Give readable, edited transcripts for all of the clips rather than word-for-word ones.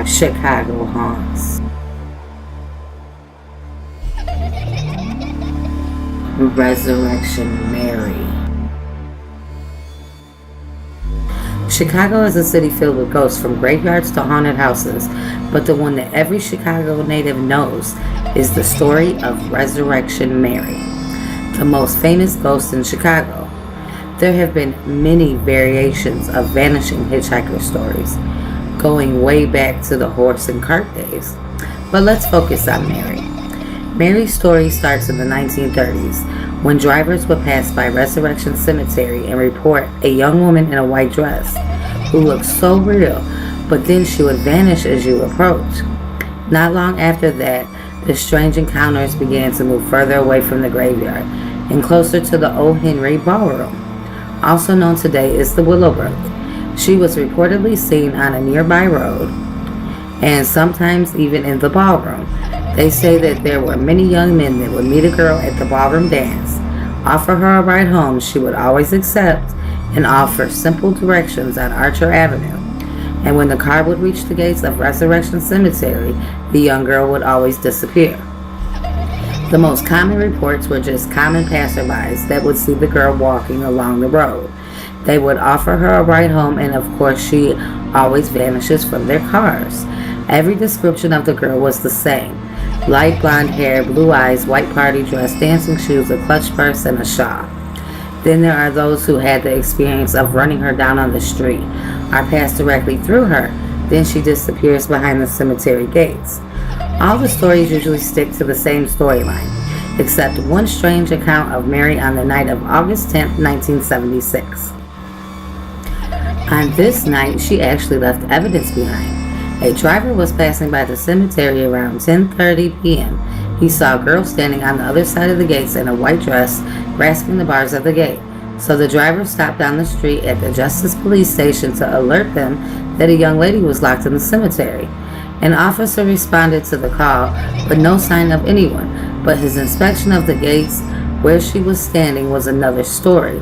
Chicago haunts. Resurrection Mary. Chicago is a city filled with ghosts, from graveyards to haunted houses, but the one that every Chicago native knows is the story of Resurrection Mary, the most famous ghost in Chicago. There have been many variations of vanishing hitchhiker stories, going way back to the horse and cart days. But let's focus on Mary. Mary's story starts in the 1930s, when drivers would pass by Resurrection Cemetery and report a young woman in a white dress who looked so real, but then she would vanish as you approach. Not long after that, the strange encounters began to move further away from the graveyard and closer to the Old Henry Ballroom, also known today as the Willowbrook. She was reportedly seen on a nearby road and sometimes even in the ballroom. They say that there were many young men that would meet a girl at the ballroom dance, offer her a ride home she would always accept, and offer simple directions on Archer Avenue. And when the car would reach the gates of Resurrection Cemetery, the young girl would always disappear. The most common reports were just common passerbys that would see the girl walking along the road. They would offer her a ride home, and of course she always vanishes from their cars. Every description of the girl was the same: light blonde hair, blue eyes, white party dress, dancing shoes, a clutch purse, and a shawl. Then there are those who had the experience of running her down on the street or pass directly through her, then she disappears behind the cemetery gates. All the stories usually stick to the same storyline, except one strange account of Mary on the night of August 10th, 1976. On this night, she actually left evidence behind. A driver was passing by the cemetery around 10:30 p.m. He saw a girl standing on the other side of the gates in a white dress, grasping the bars of the gate. So the driver stopped down the street at the Justice Police Station to alert them that a young lady was locked in the cemetery. An officer responded to the call, but no sign of anyone. But his inspection of the gates where she was standing was another story.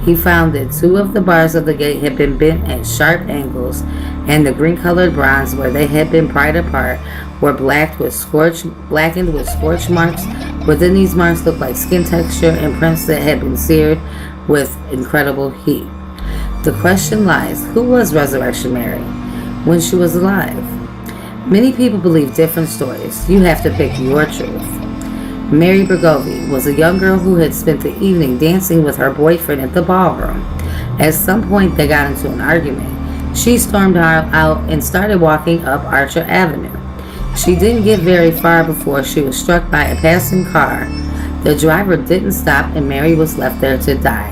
He found that two of the bars of the gate had been bent at sharp angles, and the green-colored bronze where they had been pried apart were blackened with scorch marks. Within these marks looked like skin texture and prints that had been seared with incredible heat. The question lies, who was Resurrection Mary when she was alive? Many people believe different stories. You have to pick your truth. Mary Bergovi was a young girl who had spent the evening dancing with her boyfriend at the ballroom. At some point, they got into an argument. She stormed out and started walking up Archer Avenue. She didn't get very far before she was struck by a passing car. The driver didn't stop, and Mary was left there to die.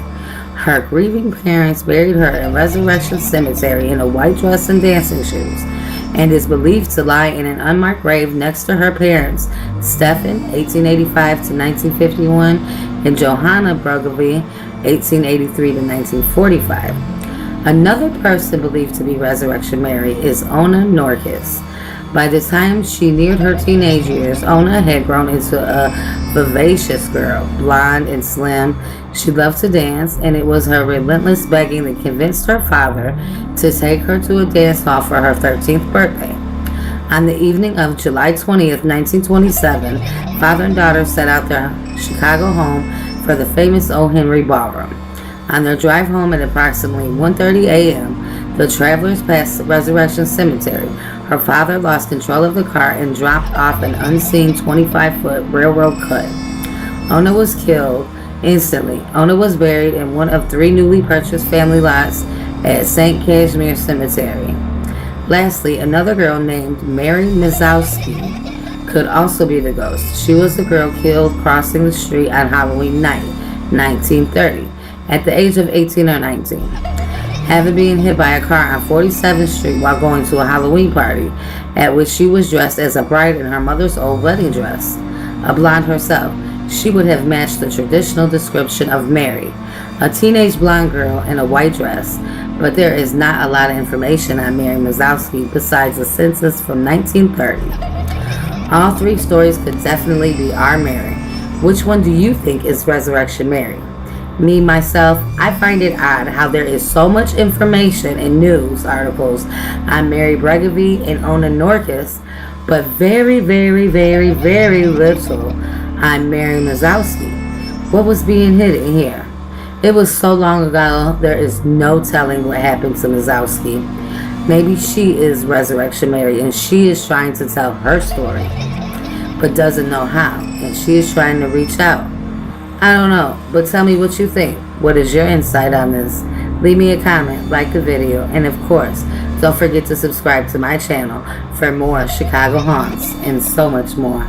Her grieving parents buried her in Resurrection Cemetery in a white dress and dancing shoes, and is believed to lie in an unmarked grave next to her parents, Stephen, 1885 to 1951, and Johanna Bergovi, 1883 to 1945. Another person believed to be Resurrection Mary is Ona Norquist. By the time she neared her teenage years, Ona had grown into a vivacious girl, blonde and slim. She loved to dance, and it was her relentless begging that convinced her father to take her to a dance hall for her 13th birthday. On the evening of July 20th, 1927, father and daughter set out their Chicago home for the famous O. Henry Ballroom. On their drive home at approximately 1:30 a.m., the travelers passed Resurrection Cemetery. Her father lost control of the car and dropped off an unseen 25-foot railroad cut. Ona was killed instantly. Ona was buried in one of 3 newly purchased family lots at St. Casimir Cemetery. Lastly, another girl named Mary Mazowski could also be the ghost. She was the girl killed crossing the street on Halloween night, 1930, at the age of 18 or 19. Having been hit by a car on 47th Street while going to a Halloween party, at which she was dressed as a bride in her mother's old wedding dress. A blonde herself, she would have matched the traditional description of Mary, a teenage blonde girl in a white dress, but there is not a lot of information on Mary Mazowski besides a census from 1930. All 3 stories could definitely be our Mary. Which one do you think is Resurrection Mary? Me, myself, I find it odd how there is so much information in news articles on Mary Bregovy and Ona Norkis, but very, very, very, very little on Mary Mazowski. What was being hidden here? It was so long ago, there is no telling what happened to Mazowski. Maybe she is Resurrection Mary and she is trying to tell her story, but doesn't know how, and she is trying to reach out. I don't know, but tell me what you think. What is your insight on this? Leave me a comment, like the video, and of course, don't forget to subscribe to my channel for more Chicago haunts and so much more.